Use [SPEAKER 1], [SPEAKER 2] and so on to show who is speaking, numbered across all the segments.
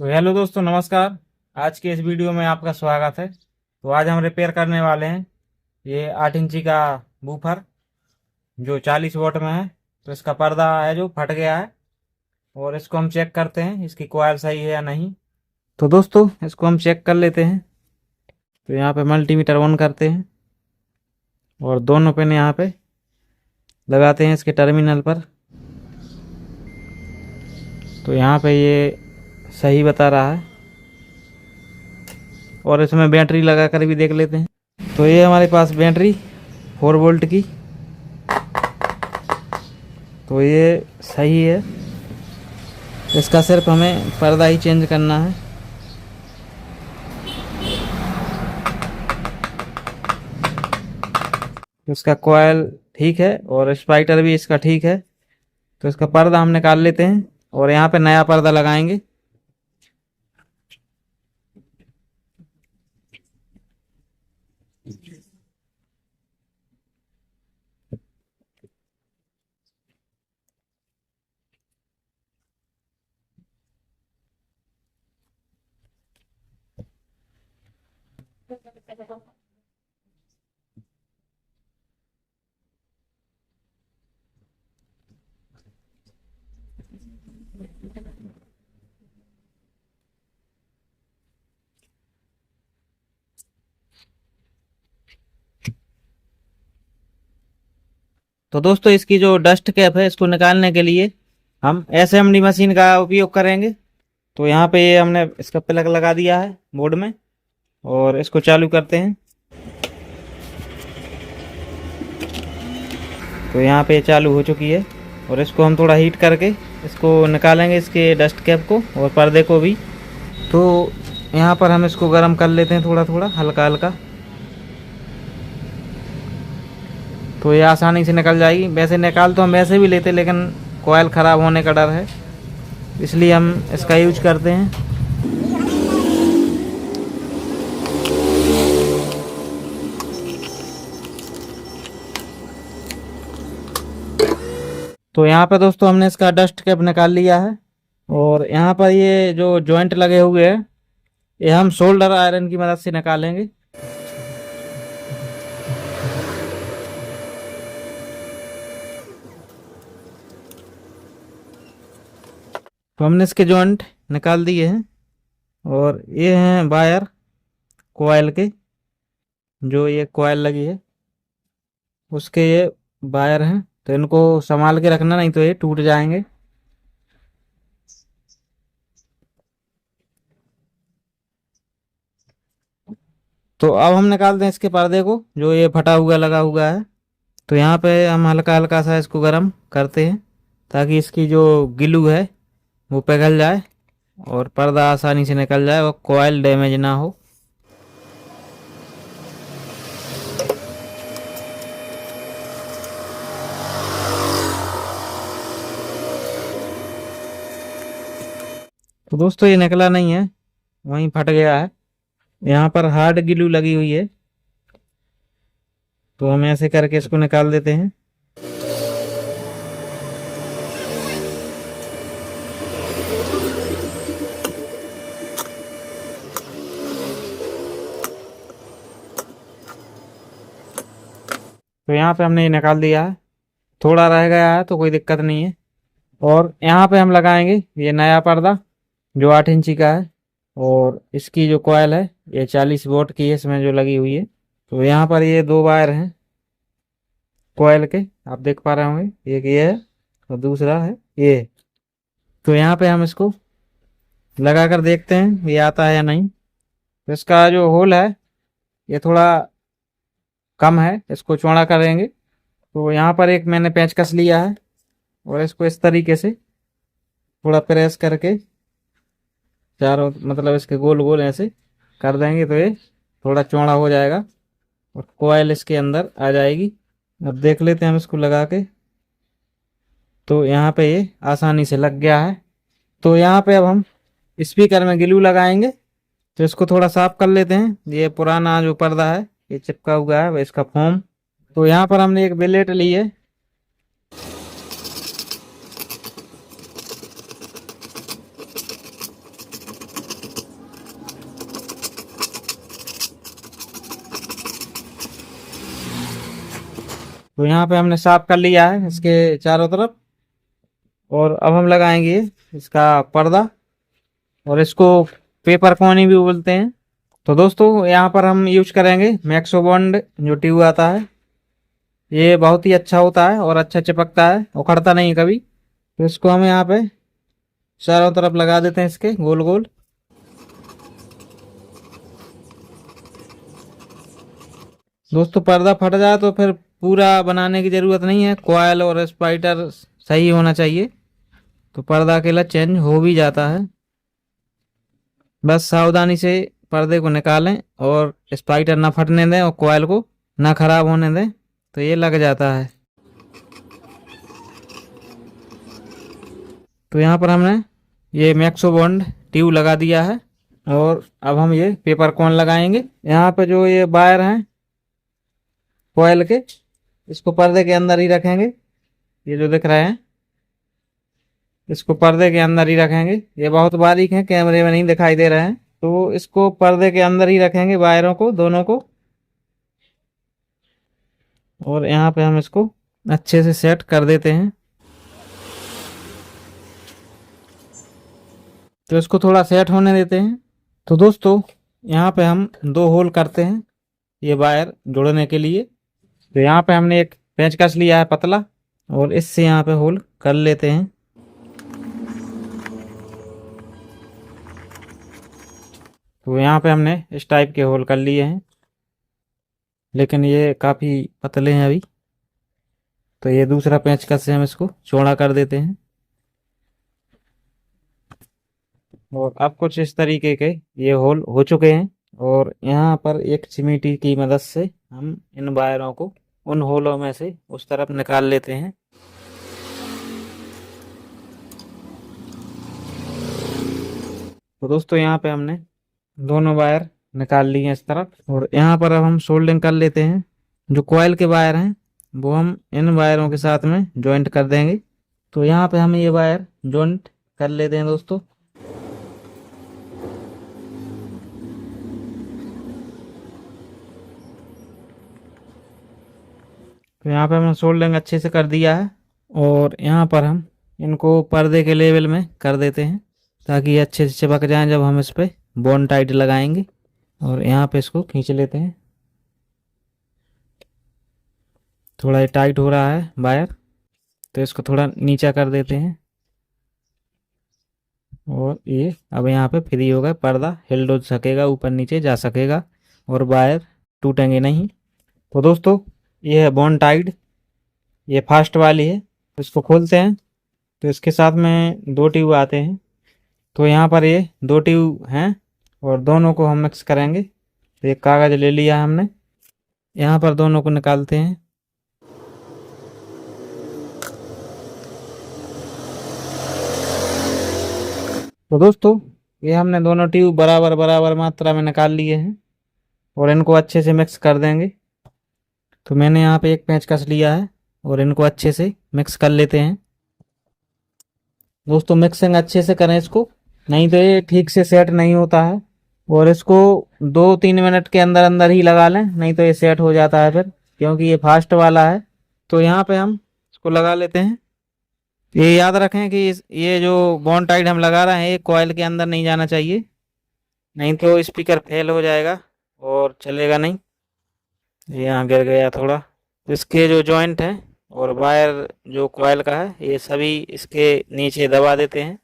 [SPEAKER 1] तो हेलो दोस्तों, नमस्कार। आज के इस वीडियो में आपका स्वागत है। तो आज हम रिपेयर करने वाले हैं ये 8 इंची का बूफर जो 40 वॉट में है। तो इसका पर्दा है जो फट गया है और इसको हम चेक करते हैं इसकी कॉइल सही है या नहीं। तो दोस्तों इसको हम चेक कर लेते हैं। तो यहाँ पे मल्टीमीटर ऑन करते हैं और दोनों पिन यहाँ पे लगाते हैं इसके टर्मिनल पर। तो यहाँ पे ये सही बता रहा है और इसमें बैटरी लगा कर भी देख लेते हैं। तो ये हमारे पास बैटरी 4 वोल्ट की, तो ये सही है। इसका सिर्फ हमें पर्दा ही चेंज करना है। इसका कॉइल ठीक है और स्पाइटर भी इसका ठीक है। तो इसका पर्दा हम निकाल लेते हैं और यहाँ पे नया पर्दा लगाएंगे। तो दोस्तों इसकी जो डस्ट कैप है इसको निकालने के लिए हम एसएमडी मशीन का उपयोग करेंगे। तो यहाँ पे ये हमने इसका प्लग लगा दिया है बोर्ड में और इसको चालू करते हैं। तो यहाँ पे चालू हो चुकी है और इसको हम थोड़ा हीट करके इसको निकालेंगे, इसके डस्ट कैप को और पर्दे को भी। तो यहाँ पर हम इसको गर्म कर लेते हैं थोड़ा थोड़ा, हल्का हल्का। तो ये आसानी से निकल जाएगी। वैसे निकाल तो हम वैसे भी लेते, लेकिन कॉइल ख़राब होने का डर है, इसलिए हम इसका यूज करते हैं। तो यहाँ पर दोस्तों हमने इसका डस्ट कैप निकाल लिया है और यहाँ पर ये जो जॉइंट लगे हुए हैं ये हम सोल्डर आयरन की मदद से निकालेंगे। तो हमने इसके जॉइंट निकाल दिए हैं और ये हैं वायर कॉइल के, जो ये कॉइल लगी है उसके ये वायर हैं। तो इनको संभाल के रखना, नहीं तो ये टूट जाएंगे। तो अब हम निकालते हैं इसके पर्दे को जो ये फटा हुआ लगा हुआ है। तो यहाँ पे हम हल्का हल्का सा इसको गर्म करते हैं ताकि इसकी जो ग्लू है वो पिघल जाए और पर्दा आसानी से निकल जाए और कॉइल डैमेज ना हो। तो दोस्तों ये निकला नहीं है, वहीं फट गया है। यहाँ पर हार्ड ग्लू लगी हुई है, तो हम ऐसे करके इसको निकाल देते हैं। तो यहाँ पे हमने ये निकाल दिया है, थोड़ा रह गया है तो कोई दिक्कत नहीं है। और यहाँ पे हम लगाएंगे ये नया पर्दा जो 8 इंची का है और इसकी जो कॉइल है ये 40 वोट की है इसमें जो लगी हुई है। तो यहाँ पर ये 2 वायर हैं कॉइल के, आप देख पा रहे होंगे, एक ये है और दूसरा है ये। तो यहाँ पे हम इसको लगा कर देखते हैं ये आता है या नहीं। तो इसका जो होल है ये थोड़ा कम है, इसको चौड़ा करेंगे। तो यहाँ पर एक मैंने पेंचकस लिया है और इसको इस तरीके से थोड़ा प्रेस करके चारों, मतलब इसके गोल गोल ऐसे कर देंगे तो ये थोड़ा चौड़ा हो जाएगा और कॉइल इसके अंदर आ जाएगी। अब देख लेते हैं हम इसको लगा के। तो यहाँ पे ये आसानी से लग गया है। तो यहाँ पे अब हम स्पीकर में ग्लू लगाएंगे। तो इसको थोड़ा साफ कर लेते हैं, ये पुराना जो पर्दा है ये चिपका हुआ है इसका फोम। तो यहाँ पर हमने एक बिलेट ली है, तो यहाँ पे हमने साफ कर लिया है इसके चारों तरफ। और अब हम लगाएंगे इसका पर्दा, और इसको पेपर कोनी भी बोलते हैं। तो दोस्तों यहाँ पर हम यूज करेंगे मैक्सो बॉन्ड जो ट्यूब आता है। ये बहुत ही अच्छा होता है और अच्छा चिपकता है, उखड़ता नहीं कभी। तो इसको हम यहाँ पे चारों तरफ लगा देते हैं इसके गोल गोल। दोस्तों पर्दा फट जाए तो फिर पूरा बनाने की जरूरत नहीं है, कॉयल और स्पाइटर सही होना चाहिए, तो पर्दा अकेला चेंज हो भी जाता है। बस सावधानी से पर्दे को निकालें और स्पाइटर ना फटने दें और कॉयल को ना खराब होने दें, तो ये लग जाता है। तो यहाँ पर हमने ये मैक्सो बॉन्ड ट्यूब लगा दिया है, और अब हम ये पेपर कॉन लगाएंगे। यहाँ पे जो ये वायर हैं कॉयल के, इसको पर्दे के अंदर ही रखेंगे। ये जो दिख रहे हैं इसको पर्दे के अंदर ही रखेंगे। ये बहुत बारीक हैं, कैमरे में नहीं दिखाई दे रहे हैं, तो इसको पर्दे के अंदर ही रखेंगे वायरों को दोनों को। और यहाँ पे हम इसको अच्छे से सेट कर देते हैं। तो इसको थोड़ा सेट होने देते हैं। तो दोस्तों यहाँ पे हम 2 होल करते हैं ये वायर जोड़ने के लिए। तो यहाँ पे हमने एक पेंचकस लिया है पतला, और इससे यहाँ पे होल कर लेते हैं। तो यहाँ पे हमने इस टाइप के होल कर लिए हैं, लेकिन ये काफ़ी पतले हैं अभी, तो ये दूसरा पेंचकस से हम इसको चौड़ा कर देते हैं। और अब कुछ इस तरीके के ये होल हो चुके हैं, और यहाँ पर एक चिमीटी की मदद से हम इन वायरों को उन होलों में से उस तरफ निकाल लेते हैं। तो दोस्तों यहाँ पे हमने दोनों वायर निकाल लिए हैं इस तरफ, और यहाँ पर अब हम सोल्डिंग कर लेते हैं। जो कॉइल के वायर हैं वो हम इन वायरों के साथ में जॉइंट कर देंगे। तो यहाँ पे हम ये वायर जॉइंट कर लेते हैं दोस्तों। तो यहाँ पे हमने सोल्डिंग अच्छे से कर दिया है, और यहाँ पर हम इनको पर्दे के लेवल में कर देते हैं, ताकि ये अच्छे से चिपक जाएं जब हम इस पे बॉन्ड टाइट लगाएंगे। और यहाँ पे इसको खींच लेते हैं। थोड़ा ये टाइट हो रहा है वायर, तो इसको थोड़ा नीचा कर देते हैं, और ये अब यहाँ पे फ्री होगा, पर्दा हिल डुल सकेगा, ऊपर नीचे जा सकेगा, और वायर टूटेंगे नहीं। तो दोस्तों ये है बॉन्ड टाइट, ये फास्ट वाली है। तो इसको खोलते हैं, तो इसके साथ में 2 ट्यूब आते हैं। तो यहाँ पर ये 2 ट्यूब हैं, और दोनों को हम मिक्स करेंगे। तो एक कागज़ ले लिया हमने, यहाँ पर दोनों को निकालते हैं। तो दोस्तों ये हमने दोनों ट्यूब बराबर बराबर मात्रा में निकाल लिए हैं, और इनको अच्छे से मिक्स कर देंगे। तो मैंने यहाँ पे एक पेंचकस लिया है, और इनको अच्छे से मिक्स कर लेते हैं। दोस्तों मिक्सिंग अच्छे से करें इसको, नहीं तो ये ठीक से सेट नहीं होता है। और इसको 2-3 मिनट के अंदर अंदर ही लगा लें, नहीं तो ये सेट हो जाता है फिर, क्योंकि ये फास्ट वाला है। तो यहाँ पे हम इसको लगा लेते हैं। ये याद रखें कि ये जो बॉन्ड टाइट हम लगा रहे हैं ये कॉइल के अंदर नहीं जाना चाहिए, नहीं तो स्पीकर फेल हो जाएगा और चलेगा नहीं। ये यहाँ गिर गया थोड़ा। इसके जो जॉइंट हैं और वायर जो कॉइल का है, ये सभी इसके नीचे दबा देते हैं,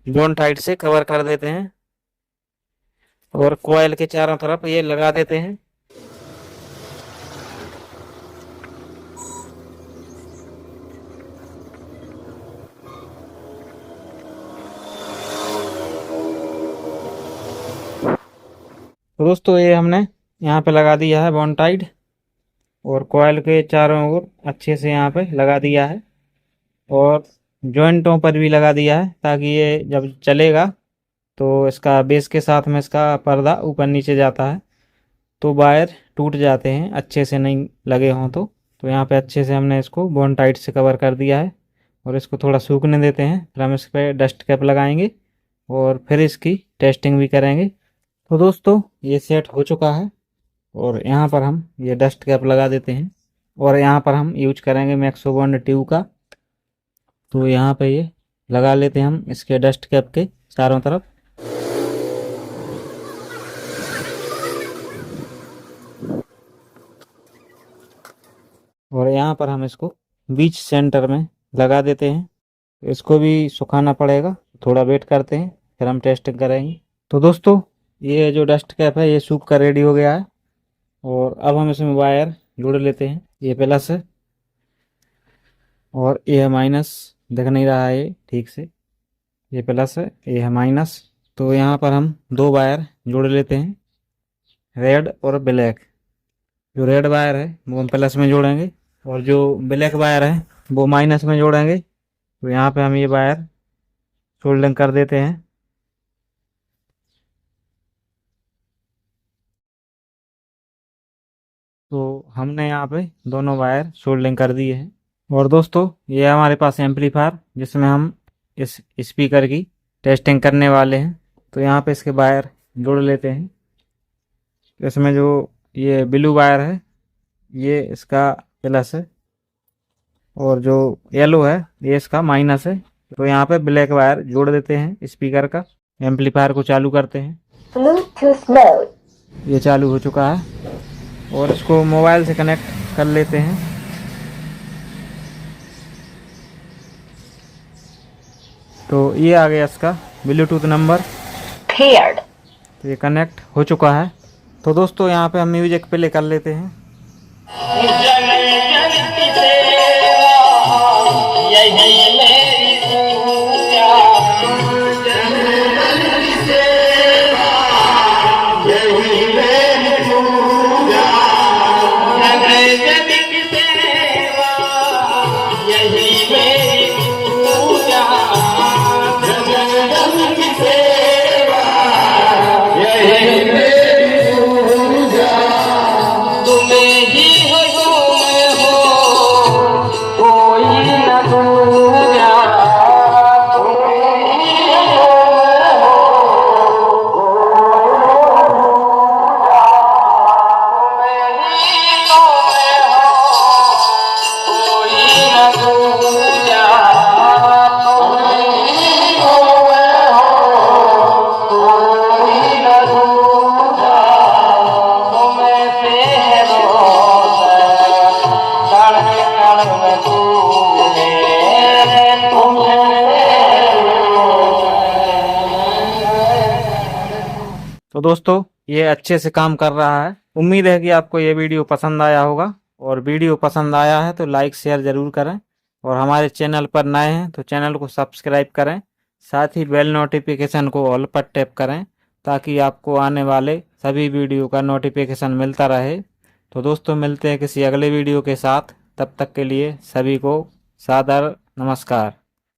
[SPEAKER 1] बॉन्ड टाइट से कवर कर देते हैं, और कॉइल के चारों तरफ ये लगा देते हैं। तो दोस्तों ये हमने यहाँ पे लगा दिया है बॉन्ड टाइट, और कॉइल के चारों ओर अच्छे से यहाँ पे लगा दिया है, और जॉइंटों पर भी लगा दिया है, ताकि ये जब चलेगा तो इसका बेस के साथ में इसका पर्दा ऊपर नीचे जाता है, तो वायर टूट जाते हैं अच्छे से नहीं लगे हों तो यहाँ पे अच्छे से हमने इसको बॉन्ड टाइट से कवर कर दिया है, और इसको थोड़ा सूखने देते हैं। फिर हम इस पर डस्ट कैप लगाएंगे, और फिर इसकी टेस्टिंग भी करेंगे। तो दोस्तों ये सेट हो चुका है, और यहाँ पर हम ये डस्ट कैप लगा देते हैं। और यहाँ पर हम यूज करेंगे मैक्सो बॉन्ड ट्यूब का। तो यहाँ पे ये लगा लेते हैं हम इसके डस्ट कैप के चारों तरफ। और यहाँ पर हम इसको बीच सेंटर में लगा देते हैं। इसको भी सुखाना पड़ेगा, थोड़ा वेट करते हैं फिर हम टेस्टिंग करेंगे। तो दोस्तों ये जो डस्ट कैप है ये सूख कर रेडी हो गया है। और अब हम इसमें वायर जोड़ लेते हैं। ये प्लस है और ये है माइनस। दिख नहीं रहा है ये ठीक से, ये प्लस है ये है माइनस। तो यहाँ पर हम दो वायर जोड़ लेते हैं, रेड और ब्लैक। जो रेड वायर है वो हम प्लस में जोड़ेंगे और जो ब्लैक वायर है वो माइनस में जोड़ेंगे। तो यहाँ पे हम ये वायर सोल्डरिंग कर देते हैं। तो हमने यहाँ पे दोनों वायर सोल्डरिंग कर दिए हैं। और दोस्तों ये हमारे पास एम्पलीफायर जिसमें हम इस स्पीकर की टेस्टिंग करने वाले हैं। तो यहाँ पे इसके वायर जोड़ लेते हैं। इसमें जो ये ब्लू वायर है ये इसका प्लस है और जो येलो है ये इसका माइनस है। तो यहाँ पे ब्लैक वायर जोड़ देते हैं स्पीकर का। एम्पलीफायर को चालू करते हैं।
[SPEAKER 2] Bluetooth mode.
[SPEAKER 1] ये चालू हो चुका है और इसको मोबाइल से कनेक्ट कर लेते हैं। तो ये आ गया इसका ब्लूटूथ नंबर।
[SPEAKER 2] पेयर्ड।
[SPEAKER 1] तो ये कनेक्ट हो चुका है। तो दोस्तों यहाँ पे हम म्यूजिक प्ले कर लेते हैं। तो दोस्तों ये अच्छे से काम कर रहा है। उम्मीद है कि आपको ये वीडियो पसंद आया होगा। और वीडियो पसंद आया है तो लाइक शेयर ज़रूर करें। और हमारे चैनल पर नए हैं तो चैनल को सब्सक्राइब करें। साथ ही बेल नोटिफिकेशन को ऑल पर टैप करें ताकि आपको आने वाले सभी वीडियो का नोटिफिकेशन मिलता रहे। तो दोस्तों मिलते हैं किसी अगले वीडियो के साथ। तब तक के लिए सभी को सादर नमस्कार।